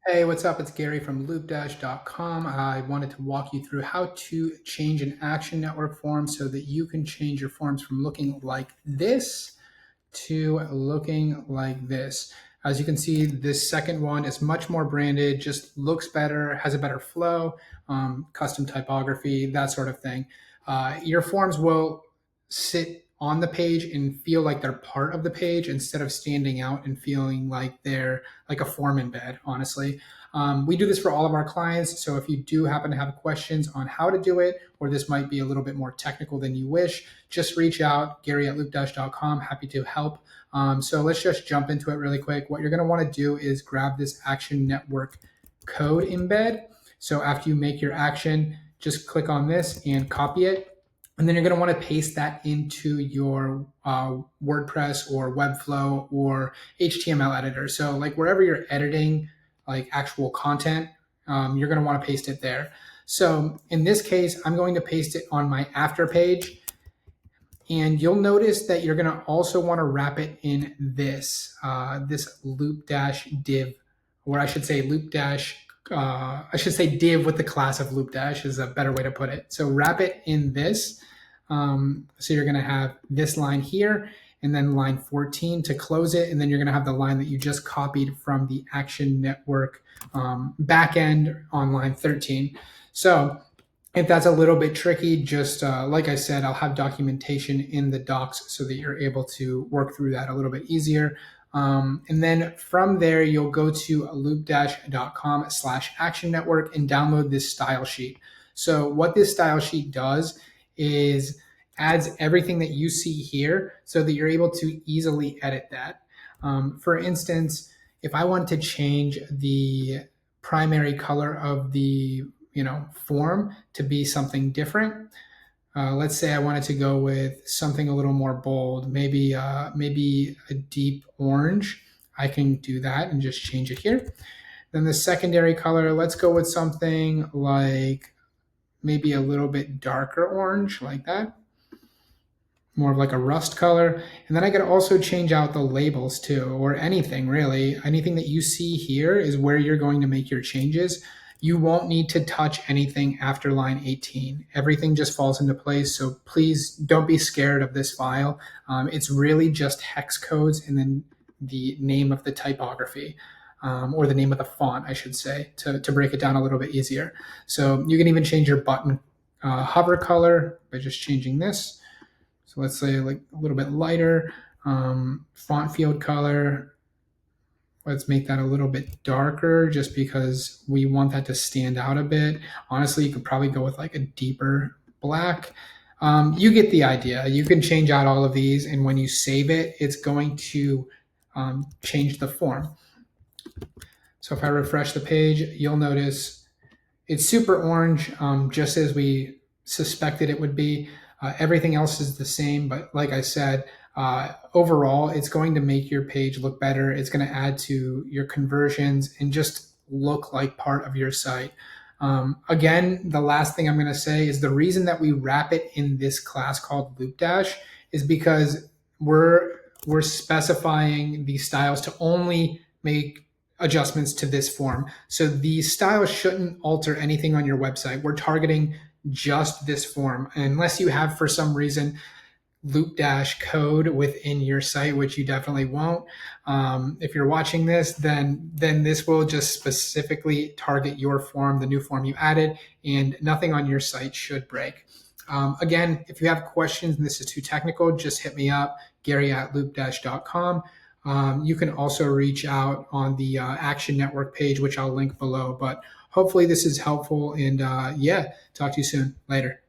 Hey, what's up? It's Gary from Loopdash.com. I wanted to walk you through how to change an action network form so that you can change your forms from looking like this to looking like this. As you can see, this second one is much more branded, just looks better, has a better flow, custom typography, that sort of thing. Your forms will sit on the page and feel like they're part of the page instead of standing out and feeling like they're like a form embed, honestly. We do this for all of our clients. So if you do happen to have questions on how to do it, or this might be a little bit more technical than you wish, just reach out, Gary@loopdash.com. Happy to help. So let's just jump into it really quick. What you're going to want to do is grab this action network code embed. So after you make your action, just click on this and copy it. And then you're going to want to paste that into your WordPress or Webflow or HTML editor. So like wherever you're editing like actual content, you're going to want to paste it there. So in this case, I'm going to paste it on my after page. And you'll notice that you're going to also want to wrap it in this loop dash div, or I should say loop dash, I should say div with the class of loop dash is a better way to put it. So wrap it in this. So you're going to have this line here and then line 14 to close it. And then you're going to have the line that you just copied from the Action Network backend on line 13. So if that's a little bit tricky, just like I said, I'll have documentation in the docs so that you're able to work through that a little bit easier. And then from there, you'll go to loopdash.com/action network and download this style sheet. So what this style sheet does is adds everything that you see here so that you're able to easily edit that. For instance, if I want to change the primary color of the form to be something different. Let's say I wanted to go with something a little more bold, maybe a deep orange. I can do that and just change it here. Then the secondary color, let's go with something like maybe a little bit darker orange, like that. More of like a rust color. And then I could also change out the labels too, or anything really. Anything that you see here is where you're going to make your changes. You won't need to touch anything after line 18. Everything just falls into place. So please don't be scared of this file. It's really just hex codes and then the name of the typography. Or the name of the font, I should say, to break it down a little bit easier. So you can even change your button hover color by just changing this. So let's say like a little bit lighter, font field color. Let's make that a little bit darker just because we want that to stand out a bit. Honestly, you could probably go with like a deeper black. You get the idea. You can change out all of these, and when you save it, it's going to change the form. So if I refresh the page, you'll notice it's super orange, just as we suspected it would be. Everything else is the same, but like I said, overall, it's going to make your page look better. It's going to add to your conversions and just look like part of your site. Again, the last thing I'm going to say is the reason that we wrap it in this class called Loopdash is because we're specifying the styles to only make adjustments to this form. So the styles shouldn't alter anything on your website. We're targeting just this form, unless you have for some reason Loopdash code within your site, which you definitely won't. If you're watching this, then this will just specifically target your form, the new form you added, and nothing on your site should break. Again, if you have questions and this is too technical, just hit me up, Gary@loopdash.com. You can also reach out on the Action Network page, which I'll link below. But hopefully this is helpful. And yeah, talk to you soon. Later.